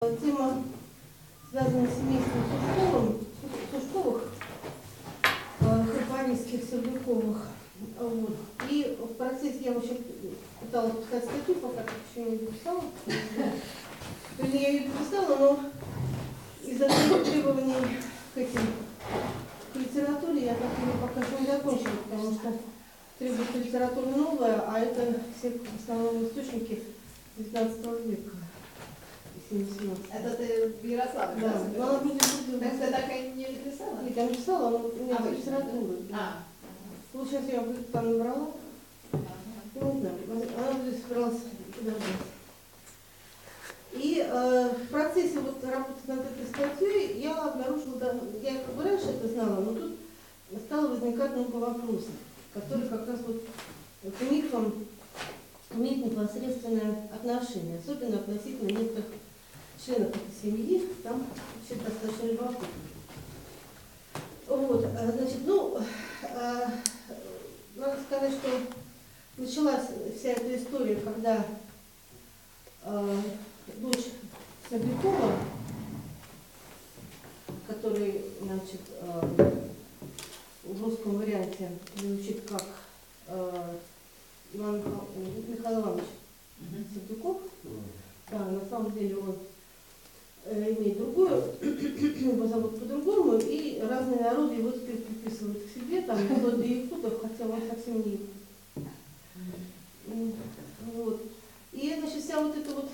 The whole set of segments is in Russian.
Тема связана с семейством Сушковых, Харпарийских, Сердюковых. Вот. И в процессе я вообще пыталась писать статью, пока еще не написала. Вернее, я ее написала, но из-за требований к литературе я так ее пока что не закончила, потому что требуется литература новая, а это все в основном источники 19 века. Это ты в Ярославле? Да, но она будет... Так ты так и не написала? Нет, я написала, но у меня литература. Да? Вот сейчас я там набрала. Ну, не знаю, она будет собиралась туда брать. И в процессе вот работы над этой статьей я обнаружила, да, я как бы раньше это знала, но тут стало возникать много вопросов, которые как раз вот к мифам имеют непосредственное отношение, особенно относительно некоторых членов этой семьи, там вообще достаточно любопытно. Вот, значит, надо сказать, что началась вся эта история, когда дочь Сердюкова, который, значит, в русском варианте звучит как Михаил Иванович Сердюков, да, на самом деле он имеет другую, его зовут по-другому, и разные народы его теперь приписывают к себе, там, вплоть до якутов, хотя он совсем не якут. Вот. И, значит, вся вот эта вот,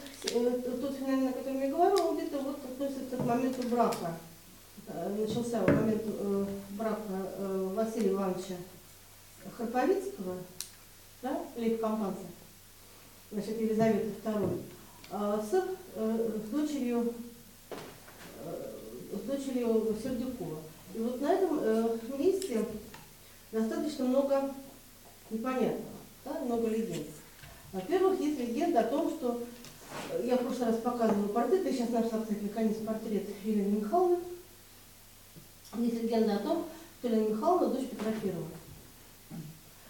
тот феномен, о котором я говорю, он где-то вот относится к моменту брака. Начался момент брака Василия Ивановича Харповицкого, да, лейб-компанца, значит, Елизаветы II, с дочерью Сердюкова. И вот на этом месте достаточно много непонятного, да, много легенд. Во-первых, есть легенда о том, что я в прошлый раз показывала портрет, я сейчас нашла, кстати, наконец портрет Елены Михайловны. Есть легенда о том, что Елена Михайловна дочь Петра I,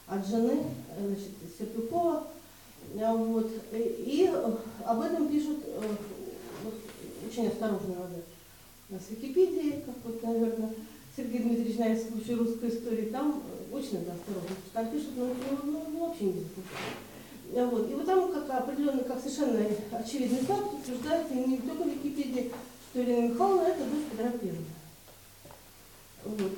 от жены, значит, Сердюкова. Вот. И об этом пишут очень осторожно надо. С Википедии, как вот, наверное, Сергей Дмитриевич знает в случае русской истории, там очень надо осторожно. Там пишут, вообще не знаю. Вот. И вот там как определенно, как совершенно очевидный факт утверждается, и не только в Википедии, что Елена Михайловна это дочь Петра I. Вот.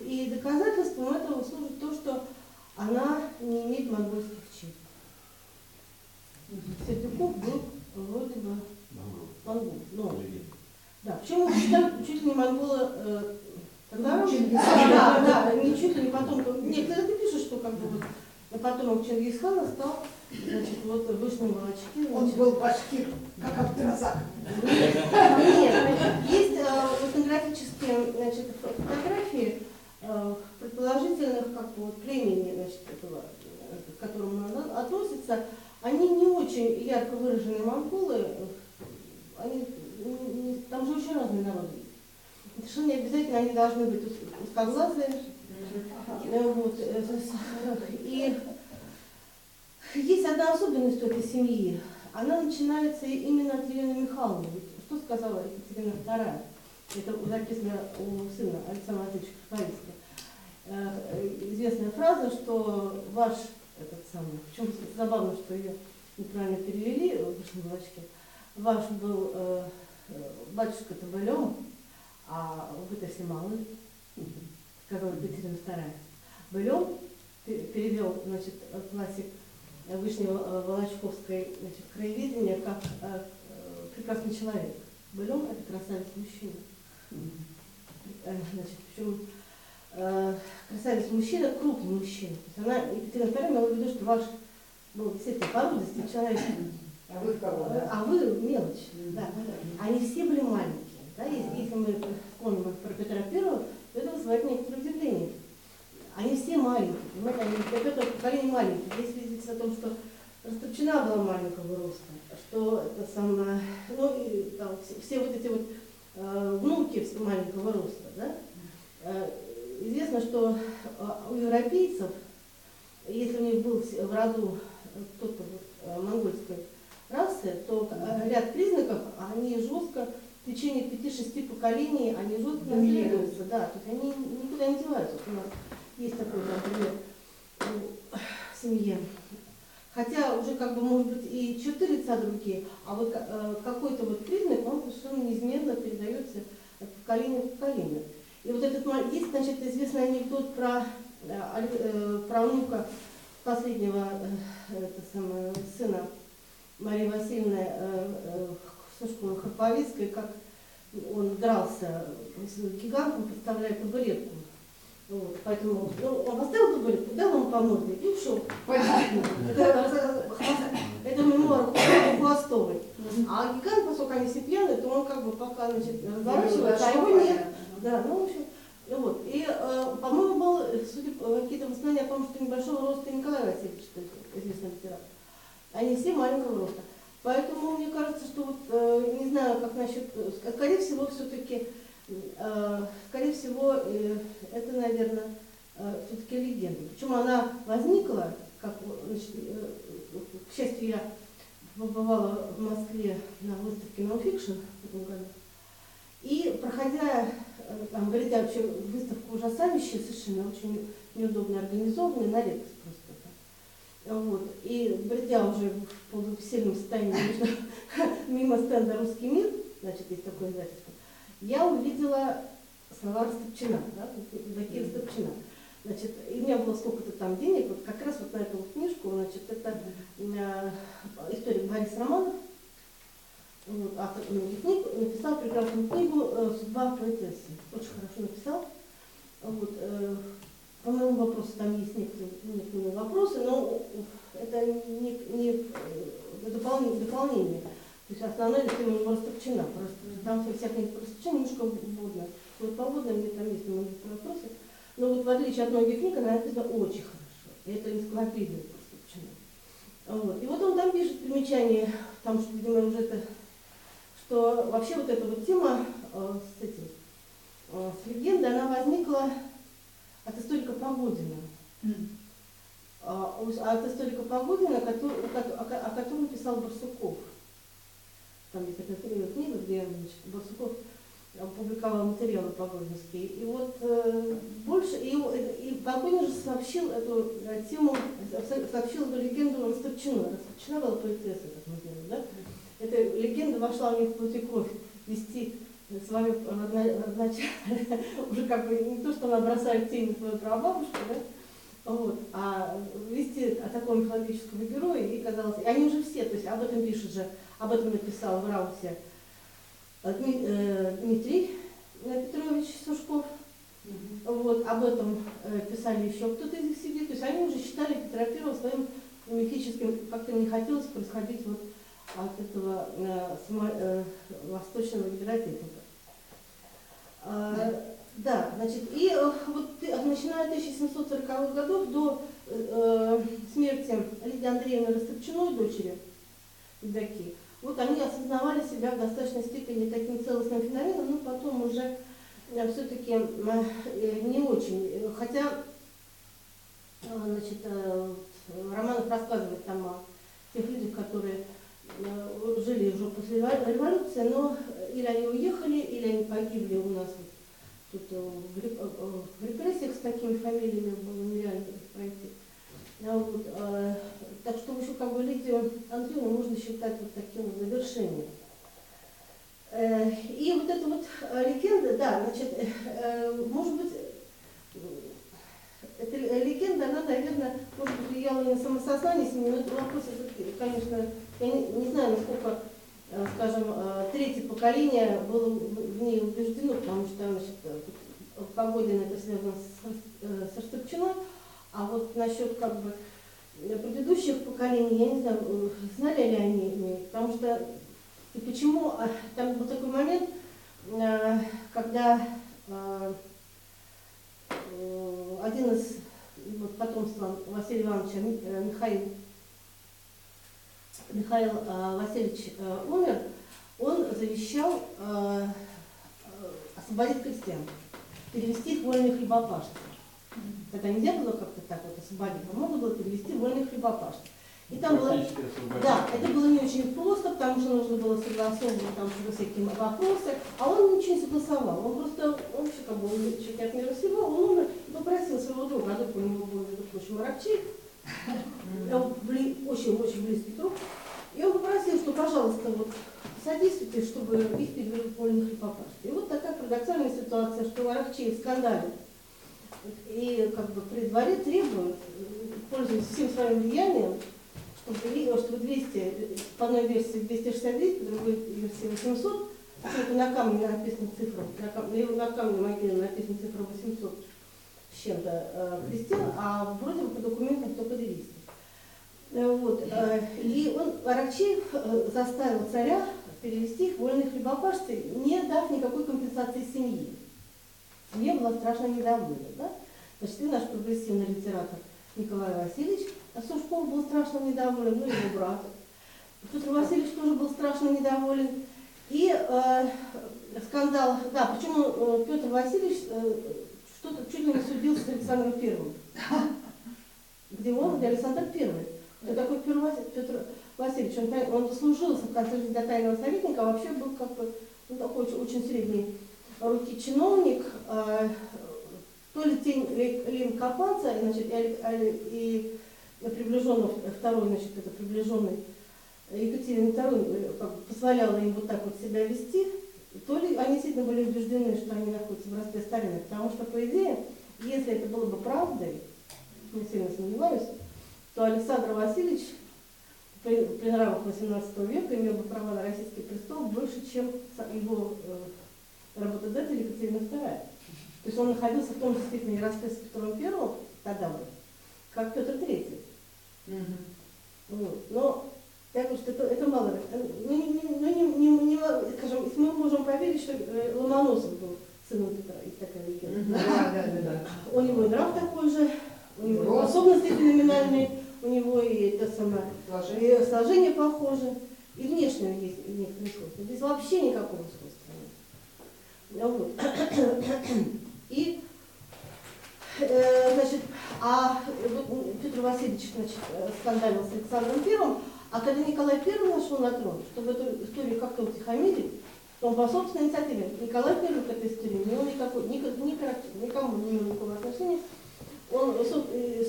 И доказательством этого служит то, что она не имеет монгольских черт. Сердюков был вроде бы монгол. Да, почему мы считаем чуть ли не монголы да, не чуть ли не потомком. Некоторые это пишут, что как бы вот потомок Чингисхана стал, значит, вот в Вышнем Волочке. Он был башкир, как Абдразак. Нет, есть этнографические, значит, фотографии предположительных как бы вот племени, значит, этого, к которому он относится. Они не очень ярко выраженные монголы, они, там же очень разные народы. Совершенно не обязательно они должны быть узкоглазые. Вот. И есть одна особенность у этой семьи. Она начинается именно от Елены Михайловны. Что сказала Екатерина II? Это записано у сына Александра Васильевича Харповицкого. Известная фраза, что ваш этот самый, причем забавно, что ее неправильно перевели в Вышнем Волочке, ваш был батюшка Табылем, а вы-то все малы, сказала Екатерина II. Былем перевел, значит, классик Вышневолочковской, значит, краеведения как прекрасный человек. Былем это красавец-мужчина. Значит, причем красавец-мужчина, крупный мужчина. То есть она, Екатерина II, имела в виду, что ваш был действительно породистый человек. А вы кого? А вы мелочь. Да. Они все были маленькие. Да? Если мы вспомним про Петра I, то это вызывает некоторое удивление. Они все маленькие, понимаете, они это поколение маленькие. Здесь свидетельство о том, что Ростопчина была маленького роста, что это самое, ну и там все вот эти вот внуки маленького роста, да? Известно, что у европейцев, если у них был в роду кто-то вот, монгольской расы, то ряд признаков, они жестко в течение 5-6 поколений, они жестко наследуются, да, то есть они никуда не деваются. Вот у нас есть такой, например, в семье. Хотя уже как бы может быть и черты лица другие, а вот какой-то вот признак, он совершенно неизменно передается от поколения к поколению. И вот этот есть, значит, известный анекдот про внука последнего сына Марии Васильевны Сушковой Харповицкой, как он дрался с гигантом, представляя табуретку. Вот, поэтому он поставил табуретку, дал ему по морде и ушел. Это мемуар Хвостовой. А гигант, поскольку они все пьяные, то он как бы пока, значит, разворачивается, а его нет. Да, ну, в общем, вот. И, по-моему, было, судя по какие-то воспоминания о том, что небольшого роста Николай Васильевич, известный литератор. Они все маленького роста. Поэтому мне кажется, что вот, не знаю, как насчет, скорее всего, все-таки, это, наверное, все-таки легенда. Причем она возникла, как, значит, к счастью, я побывала в Москве на выставке Nonfiction в этом году. И проходя, там, говорите, вообще выставка ужасающая, совершенно очень неудобно организованная, на редкость просто. Вот. И бродя уже в полувесельном состоянии мимо стенда «Русский мир», значит, есть такое издательство, я увидела слова Растопчина, да, такие Растопчина. Значит, и у меня было сколько-то там денег, вот как раз вот на эту вот книжку, значит, это историк Борис Романов, вот, автор многих книг, написал прекрасную книгу «Судьба поэтессы». Очень хорошо написал. Вот, по моему вопросу там есть некоторые вопросы, но это не дополнение. То есть основная тема его Растопчина. Там вся книга Растопчина немножко вводная. Вот по вводной мне там есть многие вопросы. Но вот в отличие от многих книг, она написана очень хорошо. И это энциклопедия Растопчина. Вот. И вот он там пишет примечание, там, что, видимо, уже это, что вообще вот эта вот тема с легендой, она возникла от историка Погодина. От историка Погодина, о котором писал Барсуков. Там есть такая книга, где, значит, Барсуков опубликовал материалы погодинские. И вот больше, и Погодин же сообщил эту тему, сообщил эту легенду Растопчину. Растопчина была поэтесса, как мы знаем, да? Эта легенда вошла у них в плоть и кровь, вести свою уже как бы не то, что она бросает тень на свою прабабушку, да? Вот, а вести о таком мифологическом герое, и казалось, и они уже все, то есть об этом пишет же, об этом написал в Рауте Дмитрий Петрович Сушков, вот, об этом писали еще кто-то из их сидит, то есть они уже считали Петра Первого своим мифическим, как-то не хотелось происходить вот от этого восточного библиотекника. Да, значит, и вот начиная от 1740-х годов до смерти Лидии Андреевны Растопчиной, дочери Евдокии, вот они осознавали себя в достаточной степени таким целостным феноменом, но потом уже все-таки не очень. Хотя, значит, Романов рассказывает там о тех людях, которые жили уже после революции, но или они уехали, или они погибли у нас тут в репрессиях с такими фамилиями, было нереально их пройти. Вот, так что еще как бы Лидию Андреевну можно считать вот таким вот завершением. И вот эта вот легенда, да, значит, может быть, эта легенда, она, наверное, может быть, влияла и на самосознание семьи, но это вопрос, конечно, я не знаю, насколько, скажем, третье поколение было в ней убеждено, потому что, значит, Погодин это связано с Растопчиной, а вот насчет как бы предыдущих поколений, я не знаю, знали ли они, потому что, и почему, там был такой момент, когда один из потомства Василия Ивановича, Михаил Васильевич умер, он завещал освободить крестьян, перевести их в вольные хлебопашцы. Тогда нельзя было как-то так вот освободить, а можно было перевести в вольные хлебопашцы. И там было, Практически освободить. да, это было не очень просто, потому что нужно было согласовывать там всякие вопросы, а он ничего не согласовал. Он просто, он вообще как бы, он чуть от мира сего, он умер и попросил своего друга, а друг у него был, между прочим, Аракчеев, очень-очень близкий друг, и он попросил, что, пожалуйста, вот, содействуйте, чтобы их перевели в вольных хлебопашцев. И вот такая парадоксальная ситуация, что Аракчеев скандалит и как бы при дворе требует, пользуясь всем своим влиянием, чтобы 200, по одной версии 269, по другой версии 800, это на камне написана цифра, на камне могиле написана цифра 800 с чем-то крестьян, а вроде бы по документам только 200. Вот. И он, Аракчеев, заставил царя перевести их в вольные хлебопашцы, не дав никакой компенсации семье. Семья была страшно недовольна. Да? Значит, и наш прогрессивный литератор Николай Васильевич Сушков был страшно недоволен, ну и его брат. Петр Васильевич тоже был страшно недоволен. И скандал, да, причем Петр Васильевич что-то чуть ли не судился с Александром Первым, где Александр Первый. Кто такой Петр Васильевич? Он дослужился в конце жизни до тайного советника, а вообще был как бы такой очень средней руки чиновник, то ли тень Лем Капанца, значит, и приближенный второй, значит, это приближенный Екатерины II как бы позволяла им вот так вот себя вести, то ли они действительно были убеждены, что они находятся в росте старины, потому что, по идее, если это было бы правдой, я сильно сомневаюсь, то Александр Васильевич при нравах XVIII века имел бы права на российский престол больше, чем его работодатель Екатерина II. То есть он находился в том же степени родстве с Петром I, тогда бы, как Петр III. Вот. Но я говорю, что это мало. Скажем, если мы можем поверить, что Ломоносов был сыном Петра, есть такая легенда. Да. У него и нрав такой же, у него и способности феноменальные, у него и это самое, и сложение похоже, и внешне есть некоторые сходства. Здесь вообще никакого сходства нет. Вот. И, значит, вот Петр Васильевич, значит, скандалил с Александром Первым, а когда Николай I нашел на трон, чтобы эту историю как-то утихомирить, он по собственной инициативе, Николай I к этой истории не имел никому не имел никакого отношения, он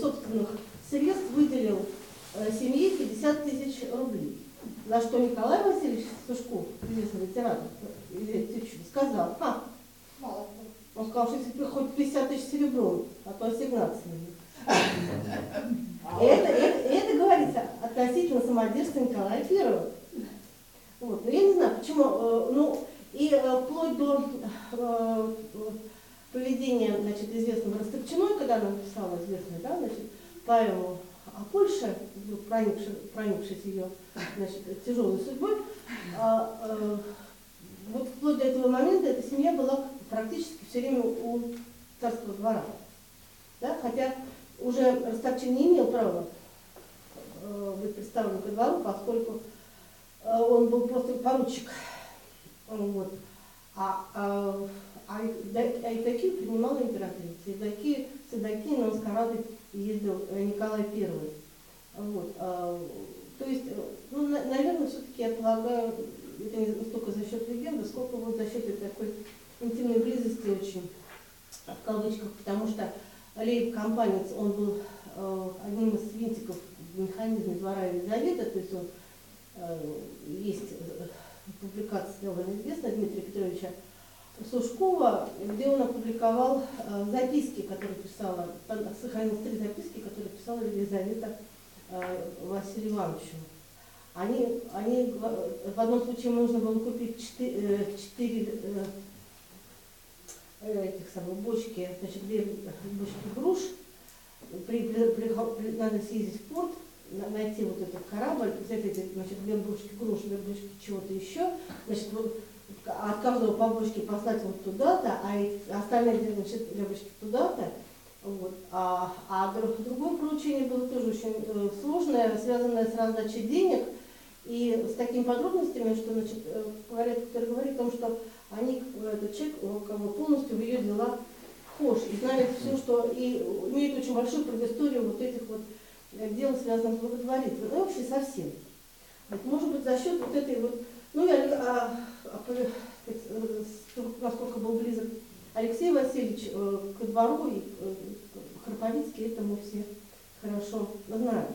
собственных средств выделил семье 50 тысяч рублей. На что Николай Васильевич Сушков, известный литератор, сказал, Мало. он сказал, что если хоть 50 тысяч серебром, а то ассигнациями. Это говорится относительно самодержца Николая I. Вот. Но я не знаю, почему, вплоть до поведения, значит, известного Растопчиной, когда она написала известную, да, значит, поэму о Польше, проникшись ее, значит, тяжелой судьбой, вот вплоть до этого момента эта семья была практически все время у царского двора. Да? Хотя уже Ростопчин не имел права быть представлен ко двору, поскольку он был просто поручик. Вот. Евдокию принимала императрица. С Евдокией на маскарады ездил Николай I. Вот. То есть, наверное, все-таки я полагаю, это не столько за счет легенды, сколько вот за счет такой интимной близости очень, в кавычках, потому что Лейб-компанец, он был одним из винтиков в механизме двора Елизаветы, то есть он есть публикация довольно известная Дмитрия Петровича Сушкова, где он опубликовал записки, которые писала, сохранилось 3 записки, которые писала Елизавета Василию Ивановичу. Они в одном случае нужно было купить 4 этих самых бочки, значит, 2 бочки груш, надо съездить в порт, найти вот этот корабль, взять эти, значит, 2 бочки груш, 2 бочки чего-то еще, значит, вот, от каждого по бочке послать вот туда-то, а остальные, значит, 2 бочки туда-то. Вот. А другое поручение было тоже очень сложное, связанное с раздачей денег и с такими подробностями, что, значит, который говорит о том, что они, этот человек, как бы полностью в ее дела вхож и знает все, что и имеет очень большую предысторию вот этих вот дело связано с благотворительностью, ну и вообще со всем. Вот, может быть, за счет вот этой вот, ну, насколько был близок Алексей Васильевич ко двору и Храповицкий, это мы все хорошо знаем.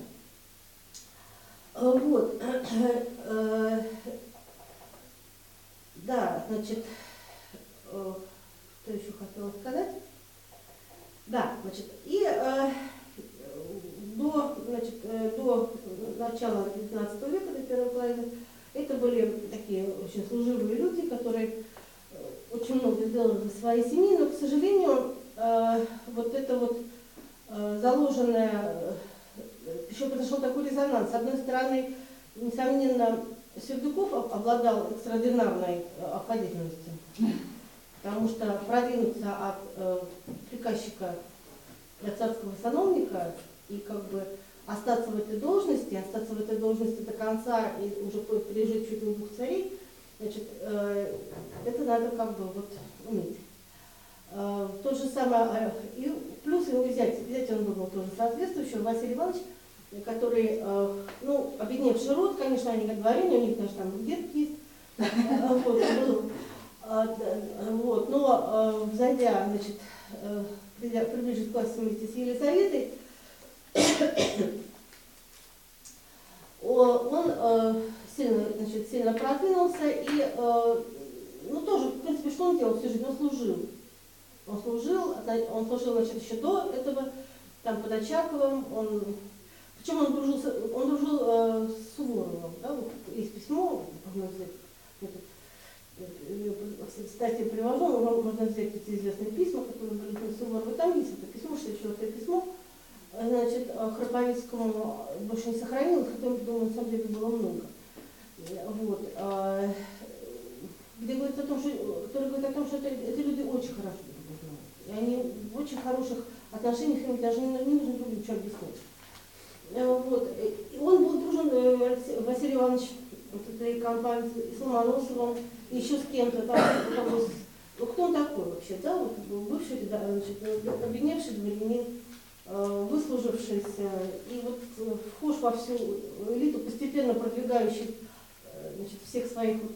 Вот. Да, значит, что еще хотела сказать? Да, значит, и до начала XIX века, до первой половины, это были такие очень служивые люди, которые очень много сделали для своей семьи, но, к сожалению, вот это вот заложенное, еще произошел такой резонанс. С одной стороны, несомненно, Сердюков обладал экстраординарной обходительностью, потому что продвинуться от приказчика и от царского сановника и как бы остаться в этой должности до конца и уже пережить чуть ли двух царей, значит, это надо как бы вот уметь. То же самое, и плюс его взять он был тоже соответствующий, Василий Иванович, который, ну, обедневший род, конечно, они как дворяне, у них даже там дед есть, вот, но взойдя, значит, приближить к власти вместе с Елизаветой, он сильно продвинулся и, ну, тоже, в принципе, что он делал всю жизнь? Он служил, значит, еще до этого, там, под Очаковым, причем он дружил с Суворовым, да, вот есть письмо, можно взять, кстати, привожу, можно взять эти известные письма, которые были на Суворову, там есть это письмо, 64-е письмо, значит, Храповицкому больше не сохранилось, хотя, думаю, на самом деле было много. Вот. Где говорится о том, который говорит о том, что эти люди очень хорошо друг друга знают. И они в очень хороших отношениях, им даже не нужно друг другу ничего объяснять. Вот. И он был дружен, Василий Иванович, вот этой компании, с Ломоносовым, еще с кем-то. Ну, кто он такой вообще, да? Вот, бывший, да, значит, обедневший дворянин, выслужившийся, и вот вхож во всю элиту, постепенно продвигающий, значит, всех своих вот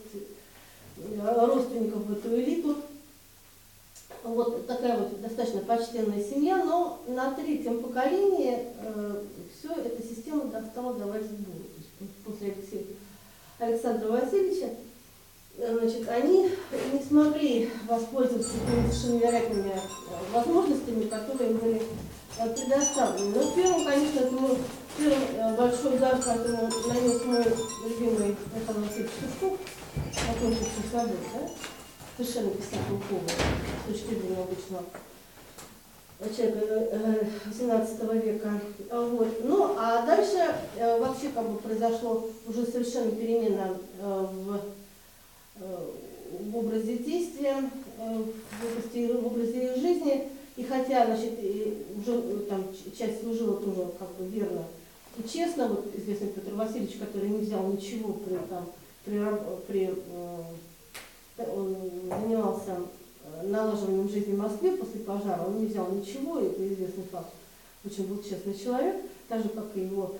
родственников в эту элиту. Вот такая вот достаточно почтенная семья, но на третьем поколении все эта система стала давать сбой. После Александра Васильевича, значит, они не смогли воспользоваться такими совершенно невероятными возможностями, которые были предоставлены. Но первым, конечно, первый большой удар, который нанес мой любимый Михаил Васильевич Сушков, окончивший собой, да? Совершенно бестолковый с точки зрения обычного человека XVIII века. Вот. Ну, а дальше вообще как бы произошло уже совершенно перемена в образе действия, в образе жизни. И хотя, значит, уже там часть служила тоже как бы верно и честно, вот известный Петр Васильевич, который не взял ничего он занимался налаживанием жизни в Москве после пожара, он не взял ничего, и это известный факт. Очень был честный человек, так же, как и его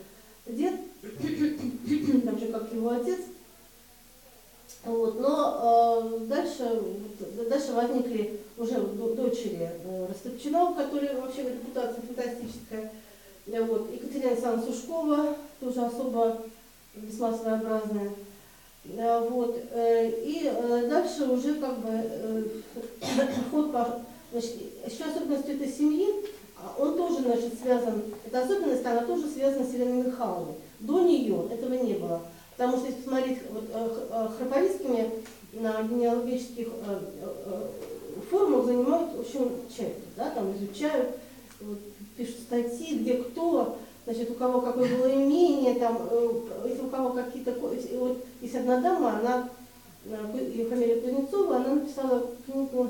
дед, так же, как и его отец. Вот. Но дальше возникли уже дочери Растопчина, у которой вообще репутация фантастическая. Вот. Екатерина Александровна Сушкова, тоже особо весьма своеобразная. Вот. И дальше уже как бы ход пошел. Значит, еще особенностью этой семьи, он тоже, значит, связан, эта особенность, она тоже связана с Еленой Михайловной. До нее этого не было. Потому что если посмотреть вот, Храповицкими на генеалогических форумах занимают очень тщательно, да, там изучают, вот, пишут статьи, где кто, значит, у кого какое было имение, там, если у кого какие-то, вот, есть одна дама, она, ее фамилия Кузнецова, она написала книгу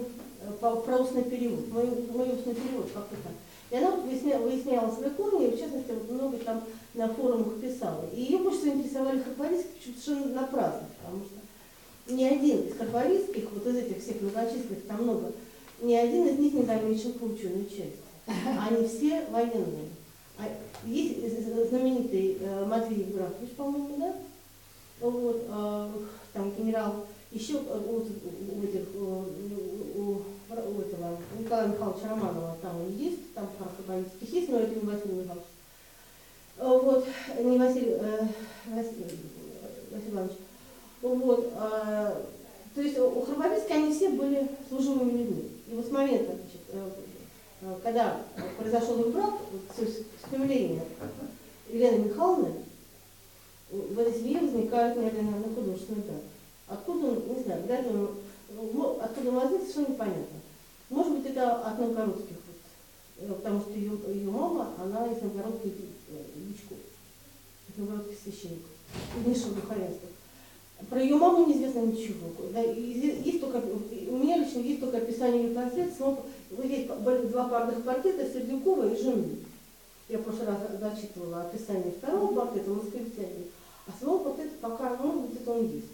про устный перевод, мой устный перевод, как это. И она вот выясняла свои корни, и в частности, вот много там на форумах писала. И ее больше заинтересовали Храповицкие совершенно напрасно, потому что ни один из Храповицких, вот из этих всех многочисленных, там много, ни один из них не закончил ученую часть. Они все военные. Есть знаменитый Матвеев Графович, по-моему, да? Вот, там генерал, еще вот, у этого Николая Михайловича Романова, там он есть, там стихи есть, но это не Василий Михайлович. Вот, не Василий Иванович. Вот, то есть у Храбовицких они все были служивыми людьми. И вот с момента, значит, когда произошел их брак, с появлением Елены Михайловны, в этой семье возникает, наверное, художественный дар. Откуда он, не знаю, вряд ли он, откуда он возник, совершенно непонятно. Может быть, это от новгородских, потому что ее мама, она из новгородских дичков, из новгородских священников, из низшего духовенства. Про ее маму неизвестно ничего. Да, есть только, у меня лично есть только описание ее портрета. Есть два парных портрета Сердюкова и жены. Я в прошлый раз зачитывала описание второго портрета москвитяне, а самого портрета пока, ну, где-то он есть.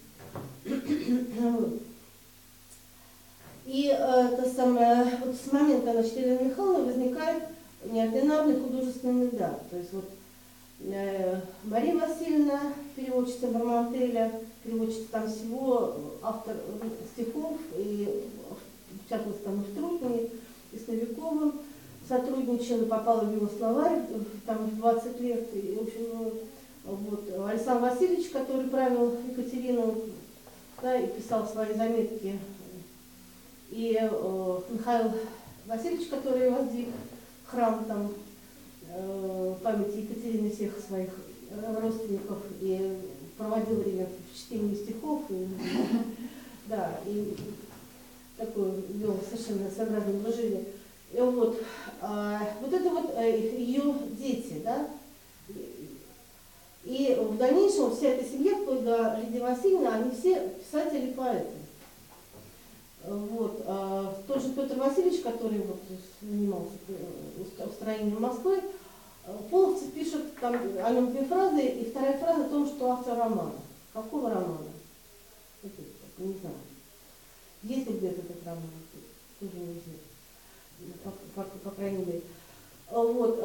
И это самое, вот с момента, значит, Елены Михайловны возникает неординарный художественный дар. То есть вот Мария Васильевна, переводчица Бармантеля, переводчица там всего, автор стихов, и в частности там и в Трутне, и с Новиковым сотрудничала, попала в его словарь там в 20 лет. И, в общем, вот, Александр Васильевич, который правил Екатерину, да, и писал свои заметки, и Михаил Васильевич, который воздвиг храм там, в памяти Екатерины всех своих родственников и проводил время в чтении стихов, и, да, и такое вел совершенно своеобразное дружение. И вот, вот это вот ее дети, да, и в дальнейшем вся эта семья, вплоть до Лидии Васильевны, они все писатели и поэты. Вот, тот же Петр Васильевич, который вот занимался устроением Москвы, Половцев пишет там о нем две фразы, и вторая фраза о том, что автор романа. Какого романа? Не знаю. Есть ли где-то этот роман? Тоже не знаю. По крайней мере. Вот,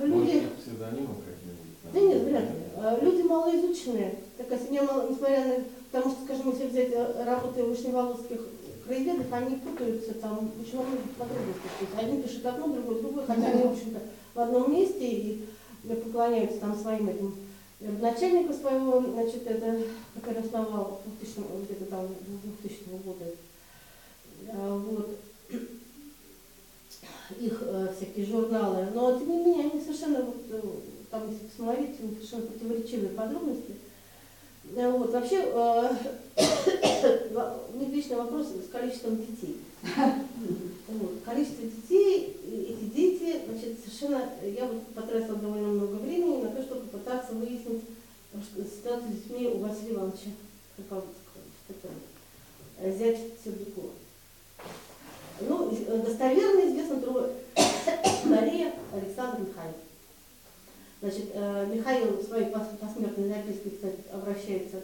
люди... Псевдонимы какие-нибудь? Да нет, вряд ли. Люди малоизученные. Такая семья, несмотря на... Потому что, скажем, если взять работы вышневолодских краеведов, они путаются там очень много подробностей. То есть один пишет одно, другой, хотя они, в общем-то, в одном месте и поклоняются там своим этим начальнику своего, значит, это, который основал где-то там 2000 года. Вот. Их всякие журналы. Но, тем не менее, они совершенно, вот, там, если посмотреть, совершенно противоречивые подробности. Вот, вообще, у них вечный вопрос с количеством детей. Вот, количество детей, эти дети, значит, совершенно, я вот потратила довольно много времени на то, чтобы попытаться выяснить ситуацию с детьми у Василия Ивановича Храбовицкого, зять Сердюкова. Ну, достоверно известно трое: Мария, Александр, Михаил. Значит, Михаил в своей посмертной записке, кстати, обращается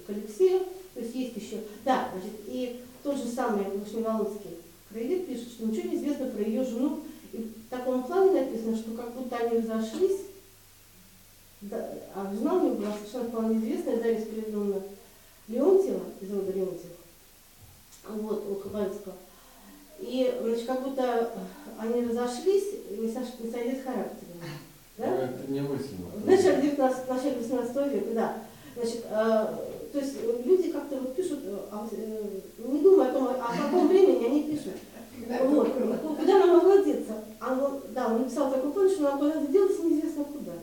к Алексею, то есть есть еще, да, значит, и тот же самый Вышневолодский краевед пишет, что ничего не известно про ее жену, и в таком плане написано, что как будто они разошлись, да, а жена у нее была совершенно вполне известная, Дарья Спиридоновна Леонтьева, из рода Леонтьева, вот, у Храбовицкого. И, значит, как будто они разошлись, не сойдясь характерами. Да? Это не мысленно. В начале 18 века, да. Значит, то есть люди как-то вот пишут, не думая о том, о каком времени они пишут. Вот. Куда нам могла деться? Да, он написал такой план, что нам куда-то делась неизвестно куда.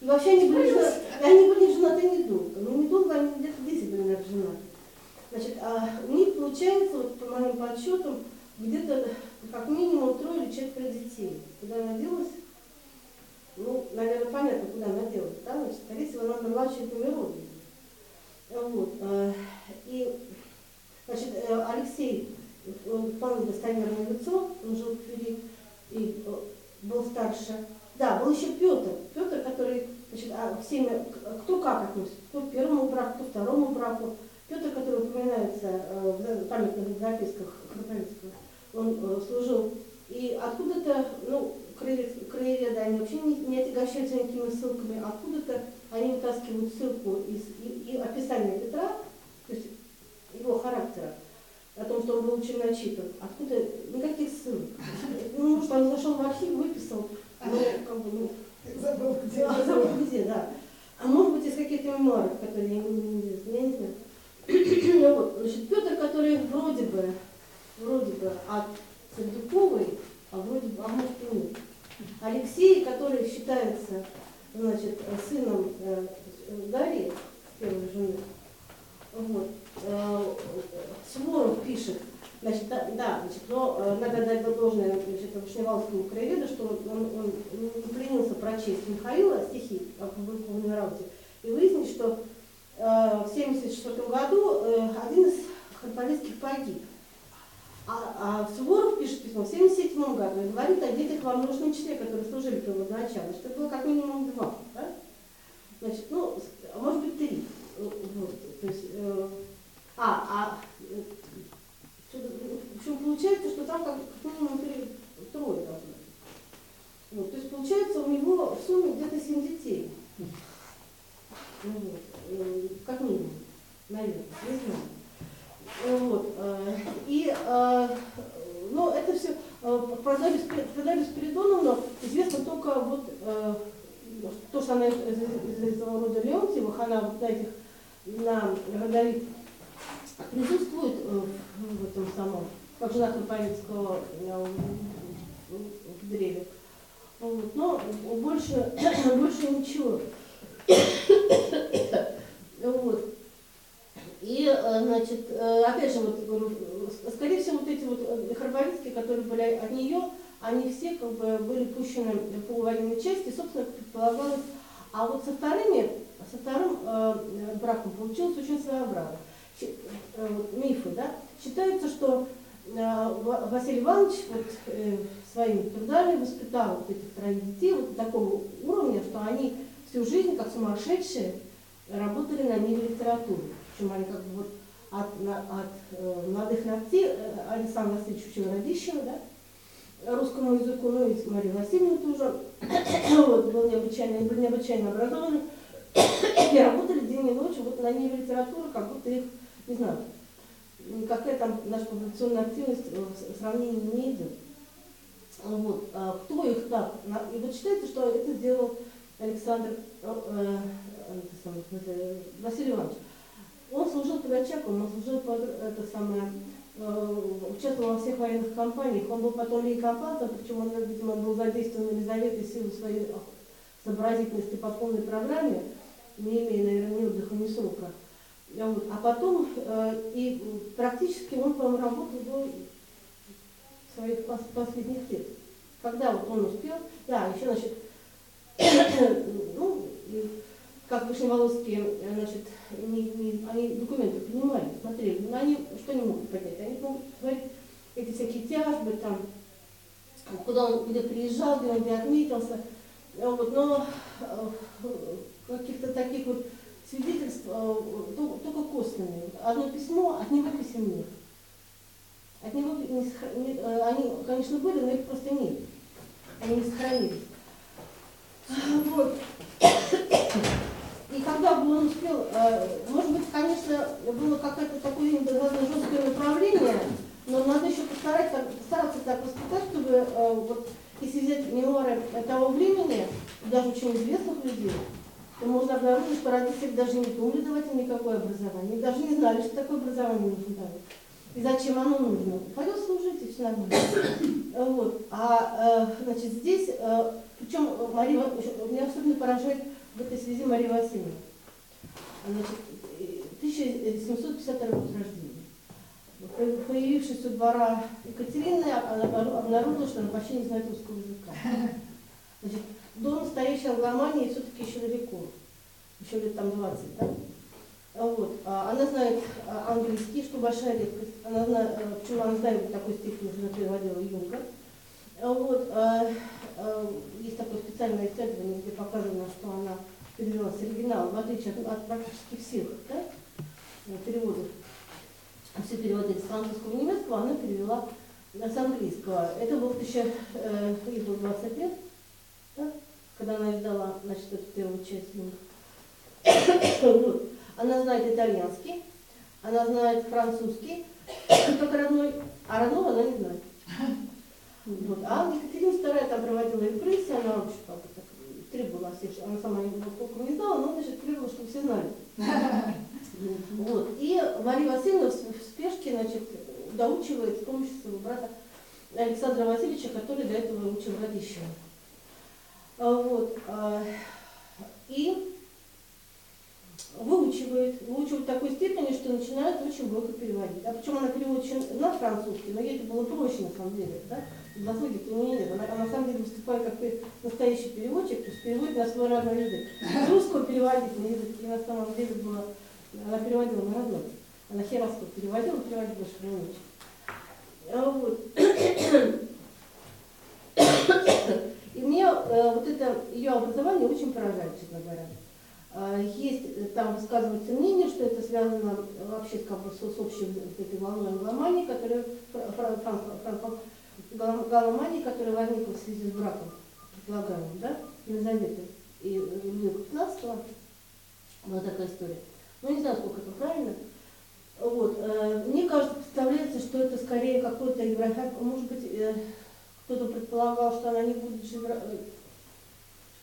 И вообще они были женаты недолго. Ну, недолго, они где-то 10 были, наверное, женаты. Значит, у них получается, вот, по моим подсчетам, где-то как минимум 3 или 4 детей. Куда она делась? Ну, наверное, понятно, куда она делась. Да? Значит, скорее всего, она была чьими родами. Вот. И, значит, Алексей, он вполне достоверное лицо, он жил в Твери и был старше. Да, был еще Петр. Петр, который, значит, всеми, кто как относится, кто к первому браку, кто к второму браку. Петр, который упоминается в памятных записках Храбовицкого, он служил. И откуда-то, ну, краеведы, они вообще не отягощаются никакими ссылками. Откуда-то они вытаскивают ссылку и описание Петра, то есть его характера, о том, что он был очень начитан. Откуда никаких ссылок. Ну, может, он зашел в архив, выписал, но как бы, ну, Забыл, где. забыл где, да. А может быть, из каких-то мемуаров, которые я не знаю. Ну, вот, значит, Петр, который вроде бы от Сердюковой, а вроде бы, а может и нет. Алексей, который считается, значит, сыном Дарьи, первой жены. Вот. Суворов пишет, значит, значит, но надо дать должное, значит, Вышневаловскому краеведу, что он не пленился прочесть Михаила стихи, опубликованные в «Рауте», и выяснить, что в 1974 году один из харповицких погиб. А Суворов пишет письмо в 1977 году и говорит о детях во множественном числе, которые служили при водоначале, что было как минимум 2. Да? Значит, ну, может быть 3. Вот, то есть, в общем, получается, что там как минимум 3 должно быть. Вот, то есть получается у него в сумме где-то 7 детей. Вот, как минимум, наверное, не знаю. Вот, ну, это все про Дарью Спиридоновну известно только вот то, что она из этого рода Леонтьевых, она вот на родовик присутствует в этом самом, как жена Харповицкого в древе. Вот, но больше ничего. Вот. И, значит, опять же, вот, говорю, скорее всего, вот эти вот харповицкие, которые были от нее, они все как бы были пущены по военной части, собственно, предполагалось. А вот со вторым браком получилось очень своеобразно. Мифы, да? Считается, что Василий Иванович вот, своими трудами воспитал вот этих 3 детей вот до такого уровня, что они всю жизнь, как сумасшедшие, работали на ниве литературы. Причем они как бы вот от молодых ногтей Александра Васильевича учил Радищева, да, русскому языку, ну и Мария Васильевна тоже вот, были необычайно образованы и работали день и ночь вот на ниве литературы, как будто их, не знаю, какая там наша публикационная активность в сравнении не идет. Вот. Кто их так? И вот считается, что это сделал Александр Василий Иванович. Он служил под Очаковым, он служил участвовал во всех военных кампаниях. Он был потом лейкомпатом, причем он, видимо, был задействован Елизаветой в силу своей сообразительности по полной программе, не имея, наверное, ни отдыха, ни срока. Вот. А потом и практически он, по-моему, работал до своих последних лет. Когда вот он успел, да, еще, значит, ну, как Вышневоловские, значит, они документы принимали, смотрели, но они что не могут поднять? Они могут говорить эти всякие тяжбы, там, куда он где приезжал, где он где отметился, вот, но каких-то таких вот свидетельств только косвенные. Одно письмо, от него писем нет. От него они, конечно, были, но их просто нет. Они не сохранились. Вот. И когда бы он успел, может быть, конечно, было какое-то такое жесткое направление, но надо еще постараться так воспитать, чтобы, вот, если взять мемуары того времени, даже очень известных людей, то можно обнаружить, что родители даже не думали давать им никакое образование, даже не знали, что такое образование нужно давать. И зачем оно нужно? Пойдет служить, и все нормально. Вот. Значит, здесь, причем меня особенно поражает в этой связи Мария Васильевна. Значит, 1752 год рождения. Появившись у двора Екатерины, она обнаружила, что она почти не знает русского языка. Значит, до настоящей англомании все-таки еще далеко. Еще лет там 20, да? Вот. Она знает английский, что большая редкость. Она знает, почему она знает в такой степени, что она переводила Юнга. Вот. Есть такое специальное исследование, где показано, что она перевела с оригинала, в отличие от практически всех, да, переводов. Все переводы с французского и немецкого она перевела с английского. Это был ей было 20 лет, да, когда она издала, значит, эту первую часть. Вот. Она знает итальянский, она знает французский, как родной, а родного она не знает. Вот. А Екатерина II там проводила репрессии, она вообще как бы так требовала всех, она сама его толком не знала, но, значит, требовала, чтобы все знали. Вот. И Мария Васильевна в спешке, значит, доучивает с помощью своего брата Александра Васильевича, который до этого учил Радищева. Вот. И выучивает в такой степени, что начинает очень много переводить. А причем она переводит на французский, но ей это было проще на самом деле. Да? Заслуги-то у нее нет. Она на самом деле выступает как настоящий переводчик, то есть переводит на свой родной язык. С русского переводить на язык, и на самом деле было, она переводила на родной. Она херовского переводила больше не умеет. Вот. И мне вот это ее образование очень поражает, честно говоря. Есть, там высказывается мнение, что это связано вообще с общей этой волной англомании, которая возникла в связи с браком, предполагаемым, да, Елизаветы и Людвига XV. Была такая история. Ну, не знаю, сколько это правильно. Вот. Мне кажется, представляется, что это скорее какой-то европейский, может быть, кто-то предполагал, что она не будет жить,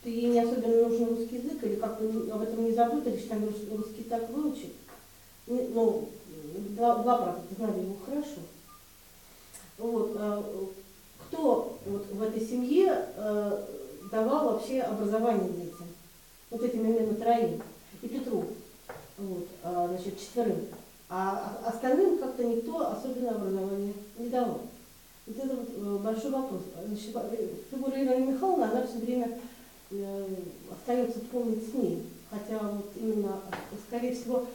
что ей не особенно нужен русский язык, или как-то об этом не забудут, или что они русский так выучат. Ну, два брата знали его хорошо. Вот. Кто вот в этой семье давал вообще образование детям? Вот этим именно троим. И Петру. Вот. Значит, 4. А остальным как-то никто особенно образования не давал. Вот это вот большой вопрос. Значит, фигура Ирины Михайловны, она все время остается в комнате с ней. Хотя вот именно, скорее всего,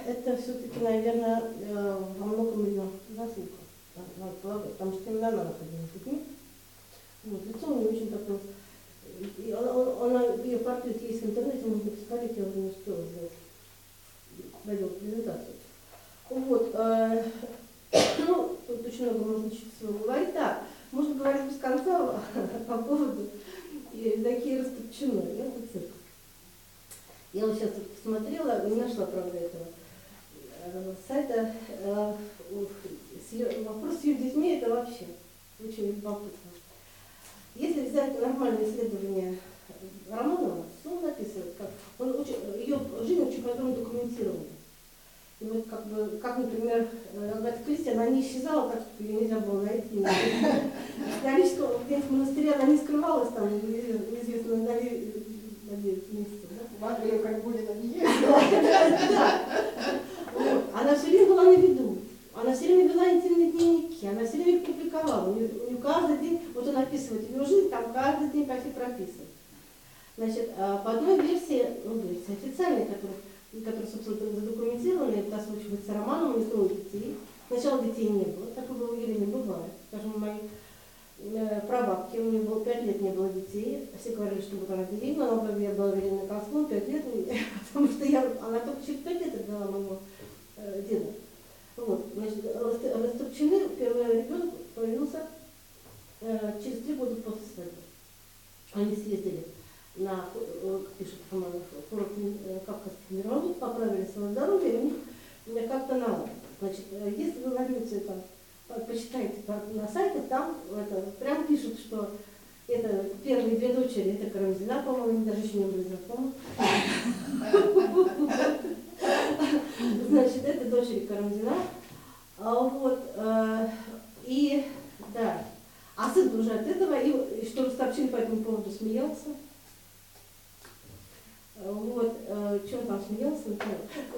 это все-таки, наверное, во многом ее заслуга, надо полагать, потому что именно она находилась с людьми. Вот, лицо у нее очень такое. Ее портрет есть в интернете, можно посмотреть, я уже не успела сделать. Провел презентацию. Вот, ну, тут очень много можно всего говорить. Да, можно говорить без конца по поводу Евдокии Растопчиной. Это цирк. Я вот сейчас посмотрела, не нашла, правда, этого сайта. Вопрос с ее детьми это вообще очень любопытно. Если взять нормальное исследование Романова, то он описывает, как ее жизнь очень подробно документирована. И вот как, например, Агата Кристи, она не исчезала так, что ее нельзя было найти. Исторического в монастыре она не скрывалась там, неизвестно, на 9 месяцев. В Англию как будет, они есть. Да. Она все время была на виду. Она все время вела интимные дневники, она все время их публиковала. У нее каждый день, вот он описывает ее жизнь, там каждый день почти прописан. Значит, по одной версии, версии официальной, которая, собственно, задокументирована, это озвучивается романом, у нее 3 детей. Сначала детей не было, так было у Елены, бывает. Скажем, у моей прабабки, у нее было 5 лет не было детей. Все говорили, что вот она беременна, но я была беременна концом 5 лет, потому что она только через 5 лет отдала моего деда. Вот, значит, Растопчины, первый ребенок появился через 3 года после свадьбы. Они съездили на, как пишет Романов, курорт Кавказских мировых, поправили свое здоровье, и у них как-то надо. Значит, если вы возьмете там, почитайте на сайте, там прям пишут, что это первые 2 дочери, это Карамзина, по-моему, они даже еще не были знакомы. Значит, это дочери Карамзина. Вот, и, да, а сын уже от этого, и что Растопчин по этому поводу смеялся. Вот, что он там смеялся,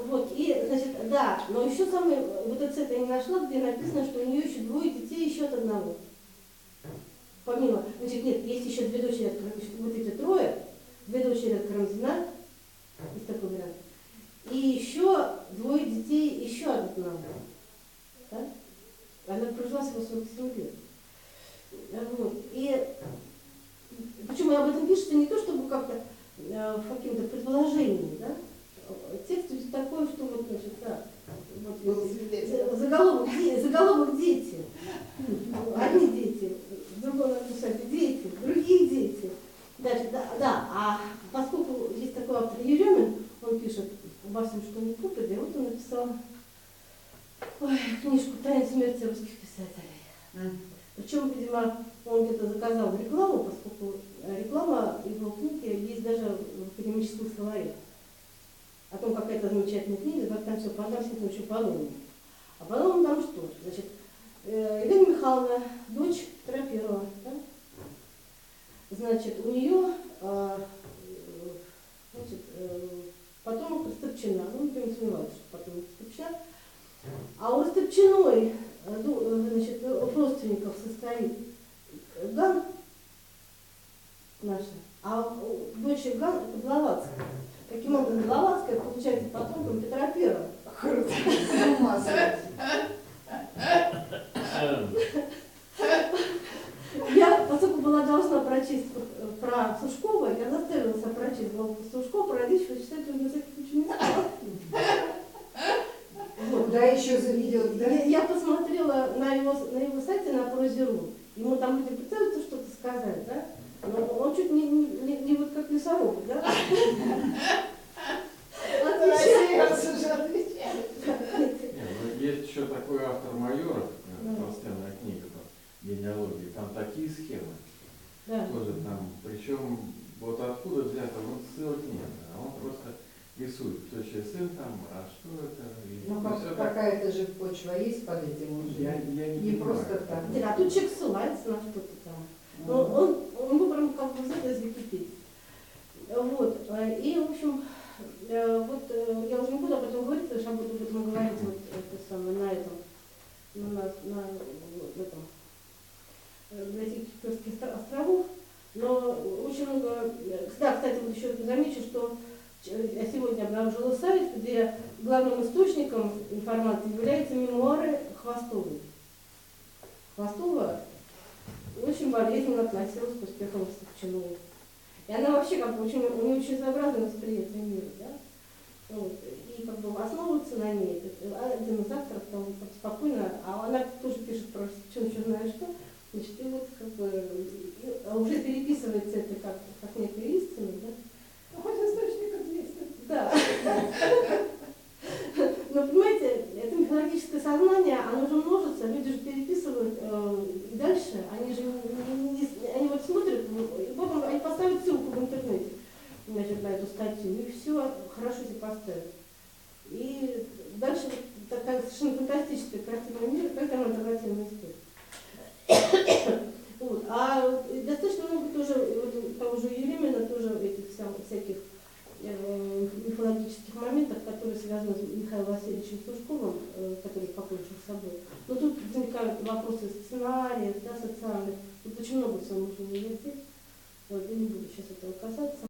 вот, и, значит, да, но еще самое, вот это я не нашла, где написано, что у нее еще 2 детей еще от одного. Помимо, значит, нет, есть еще 2 дочери от Карамзина, вот эти 3, 2 дочери от Карамзина, есть такой вариант, и еще 2 детей еще от одного. Да? Она прожила всего 47 лет. Вот. И почему об этом пишется не то, чтобы как-то каким-то предположением, да? Текст такой, что вот, значит, да, вот, заголовок «Дети». ой, книжку «Тайна смерти русских писателей». Причем, видимо, он где-то заказал рекламу, поскольку реклама его книги есть даже в академическом словаре. О том, какая это замечательная книга, как там все по всем очень по-новому. А по-новому там что? Значит, Елена Михайловна, дочь Петра Первого, да? Значит, у нее потом Растопчина, ну, никто не сомневается, что потом Растопчина. А у Растопчиной, значит, родственников состоит Ган наша, а у дочери Ган это Блаватская. Таким образом, Блаватская получается потомком Петра Первого. Круто. С ума сойти. Я, поскольку была должна прочесть про Сушкова, я заставила себя прочесть главу Сушкова, про Радищева, читать уже на всякий случай не стала. Вот. Да, еще заведет, да? Я посмотрела на его сайте, на Прозе.ру. Ему там люди пытаются что-то сказать, да? Но он чуть не вот как лесоруб, да? Россия уже отвечает. Есть еще такой автор Майоров, толстенная книга по генеалогии, там такие схемы. Да. Тоже там, причем вот откуда взято, вот ссылок нет, а он просто рисует, кто чей сын там, а что это, и Ну, всё так. какая-то же почва есть под этим уже. Я не Не понимаю. просто так. А тут человек ссылается на что-то там. Но он выбран как бы взять из Википедии. Вот. И, в общем, вот я уже не буду об этом говорить, потому что я буду об этом говорить вот это самое, на этом, в этом библиотеке Кипрских островов. Но очень много. Да, кстати, вот еще замечу, что я сегодня обнаружила сайт, где главным источником информации являются мемуары Хвостовой. Хвостова очень болезненно относилась к успехам Растопчиной. И она вообще как бы очень, у нее очень своеобразное восприятие мира, да? Вот. И как бы основываться на ней, один из авторов там спокойно, а она тоже пишет про Растопчину, что знает что, значит, и вот как бы уже переписывается это как некая истина, да? Ну, хоть источник известен. Да. Но понимаете, это мифологическое сознание, оно же множится, люди же переписывают и дальше, они же они вот смотрят, и потом они поставят ссылку в интернете, значит, на эту статью, и все хорошо себе поставят. И дальше такая совершенно фантастическая картина мира, как там альтернативная история. Вот. А достаточно много тоже, вот, того же Еремина, тоже этих всяких мифологических моментов, которые связаны с Михаилом Васильевичем Сушковым, который покончил с собой. Но тут возникают вопросы сценариев, да, социальных. Тут очень много всего нужно иметь. Вот, я не буду сейчас этого касаться.